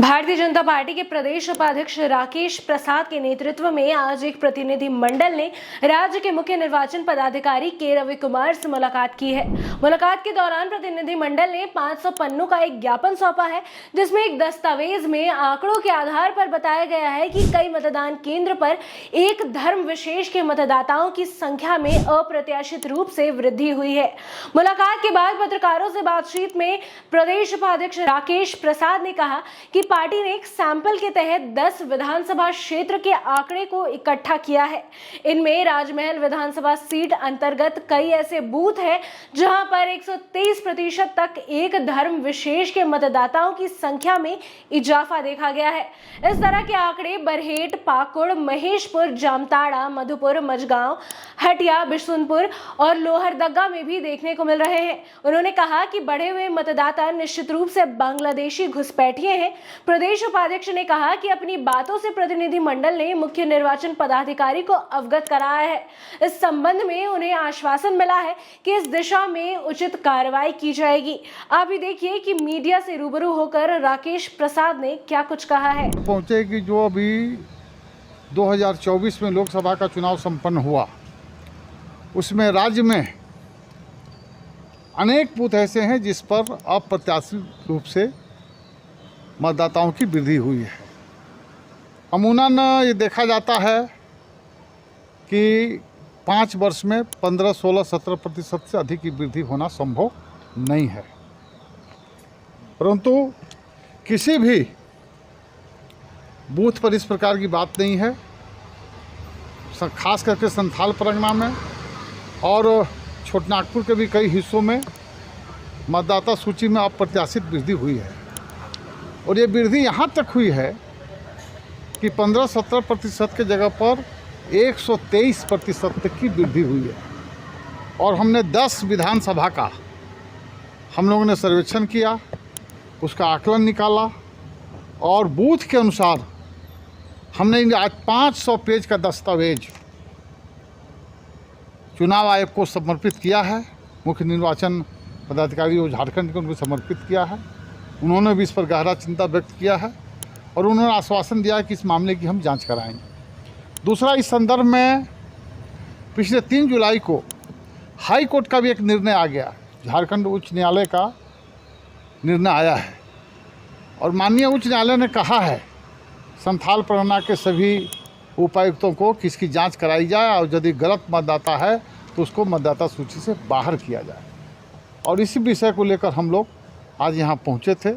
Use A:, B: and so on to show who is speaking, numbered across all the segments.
A: Bharatiya Janata party के प्रदेश उपाध्यक्ष राकेश प्रसाद के नेतृत्व में आज एक प्रतिनिधि मंडल ने राज्य के मुख्य निर्वाचन पदाधिकारी के रवि कुमार से मुलाकात की है। मुलाकात के दौरान प्रतिनिधि मंडल ने 500 पन्नों का एक ज्ञापन सौंपा है, जिसमें एक दस्तावेज में आंकड़ों के आधार पर बताया गया है कि कई मतदान केंद्र पर एक धर्म विशेष के मतदाताओं की संख्या में अप्रत्याशित रूप से वृद्धि हुई है। मुलाकात के बाद पत्रकारों से बातचीत में प्रदेश उपाध्यक्ष राकेश प्रसाद ने कहा कि पार्टी ने एक सैंपल के तहत 10 विधानसभा क्षेत्र के आंकड़े को इकट्ठा किया है। इनमें राजमहल विधानसभा सीट अंतर्गत कई ऐसे बूथ हैं जहां पर 123% तक एक धर्म विशेष के मतदाताओं की संख्या में इजाफा देखा गया है। इस तरह के आंकड़े बरहेट, पाकुड़, महेशपुर, जामताड़ा, मधुपुर, मझगांव, हटिया, बिशुनपुर और लोहरदगा में भी देखने को मिल रहे हैं। उन्होंने कहा कि बढ़े हुए मतदाता निश्चित रूप से बांग्लादेशी घुसपैठिए हैं। प्रदेश उपाध्यक्ष ने कहा कि अपनी बातों से प्रतिनिधि मंडल ने मुख्य निर्वाचन पदाधिकारी को अवगत कराया है। इस संबंध में उन्हें आश्वासन मिला है कि इस दिशा में उचित कार्रवाई की जाएगी। आप भी देखिए कि मीडिया से रूबरू होकर राकेश प्रसाद ने क्या कुछ कहा है।
B: पहुंचे कि जो अभी 2024 में लोकसभा का चुनाव संपन्न हुआ, उसमें राज्य में अनेक बूथ ऐसे हैं जिस पर अप्रत्याशित रूप से मतदाताओं की वृद्धि हुई है। अमूमन ये देखा जाता है कि 5 वर्ष में 15, 16, 17% से अधिक की वृद्धि होना संभव नहीं है, परंतु किसी भी बूथ पर इस प्रकार की बात नहीं है। खास करके संथाल परगना में और छोटनागपुर के भी कई हिस्सों में मतदाता सूची में अप्रत्याशित वृद्धि हुई है। और ये वृद्धि यहाँ तक हुई है कि 15-17% के जगह पर 123% तक की वृद्धि हुई है। और हमने 10 विधानसभा का हम लोगों ने सर्वेक्षण किया, उसका आकलन निकाला और बूथ के अनुसार हमने आज 500 पेज का दस्तावेज चुनाव आयोग को समर्पित किया है। मुख्य निर्वाचन पदाधिकारी जो झारखंड के उनको समर्पित किया है। उन्होंने भी इस पर गहरा चिंता व्यक्त किया है और उन्होंने आश्वासन दिया है कि इस मामले की हम जांच कराएंगे। दूसरा, इस संदर्भ में पिछले 3 जुलाई को हाई कोर्ट का भी एक निर्णय आ गया। झारखंड उच्च न्यायालय का निर्णय आया है और माननीय उच्च न्यायालय ने कहा है संथाल परगना के सभी उपायुक्तों को कि इसकी जाँच कराई जाए और यदि गलत मतदाता है तो उसको मतदाता सूची से बाहर किया जाए। और इसी विषय को लेकर हम लोग आज यहाँ पहुँचे थे।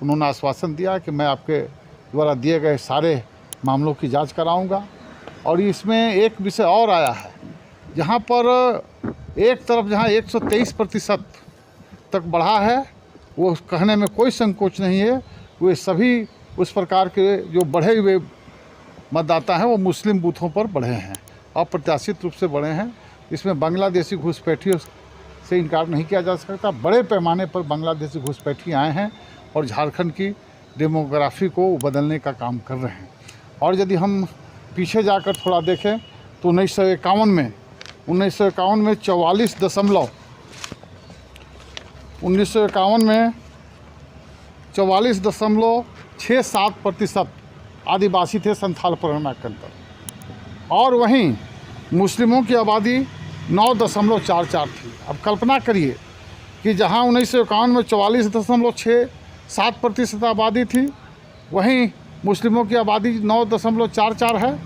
B: उन्होंने आश्वासन दिया कि मैं आपके द्वारा दिए गए सारे मामलों की जांच कराऊंगा। और इसमें एक विषय और आया है, जहाँ पर एक तरफ जहाँ 123% तक बढ़ा है, वो कहने में कोई संकोच नहीं है। वे सभी उस प्रकार के जो बढ़े हुए मतदाता हैं वो मुस्लिम बूथों पर बढ़े हैं, अप्रत्याशित रूप से बढ़े हैं। इसमें बांग्लादेशी घुसपैठियों से इनकार नहीं किया जा सकता। बड़े पैमाने पर बांग्लादेशी घुसपैठी आए हैं और झारखंड की डेमोग्राफी को बदलने का काम कर रहे हैं। और यदि हम पीछे जाकर थोड़ा देखें तो 1951 में 44.67% आदिवासी थे संथाल परगना के अंदर, और वहीं मुस्लिमों की आबादी 9.44 थी। अब कल्पना करिए कि जहां 1951 में 44.67% आबादी थी, वहीं मुस्लिमों की आबादी 9.44 है।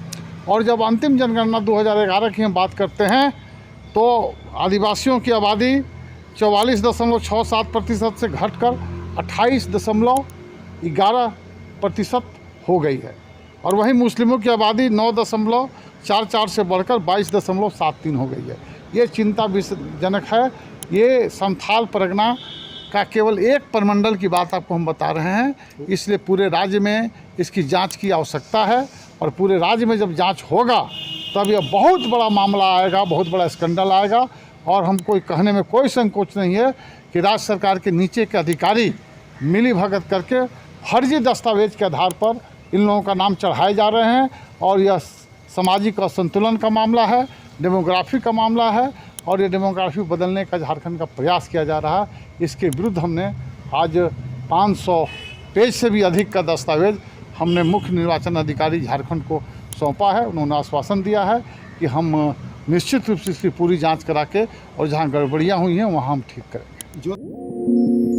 B: और जब अंतिम जनगणना 2011 की हम बात करते हैं तो आदिवासियों की आबादी 44.67% से घटकर 28.11% हो गई है। और वहीं मुस्लिमों की आबादी 9.44 से बढ़कर 22.73 हो गई है। ये चिंताजनक है। ये संथाल परगना का केवल एक प्रमंडल की बात आपको हम बता रहे हैं, इसलिए पूरे राज्य में इसकी जांच की आवश्यकता है। और पूरे राज्य में जब जांच होगा तब यह बहुत बड़ा मामला आएगा, बहुत बड़ा स्कैंडल आएगा। और हमको कहने में कोई संकोच नहीं है कि राज्य सरकार के नीचे के अधिकारी मिली भगत करके फर्जी दस्तावेज के आधार पर इन लोगों का नाम चढ़ाए जा रहे हैं। और यह सामाजिक असंतुलन का मामला है, डेमोग्राफी का मामला है और ये डेमोग्राफी बदलने का झारखंड का प्रयास किया जा रहा है। इसके विरुद्ध हमने आज 500 पेज से भी अधिक का दस्तावेज हमने मुख्य निर्वाचन अधिकारी झारखंड को सौंपा है। उन्होंने आश्वासन दिया है कि हम निश्चित रूप से इसकी पूरी जांच करा के और जहां गड़बड़ियां हुई हैं वहां हम ठीक करेंगे।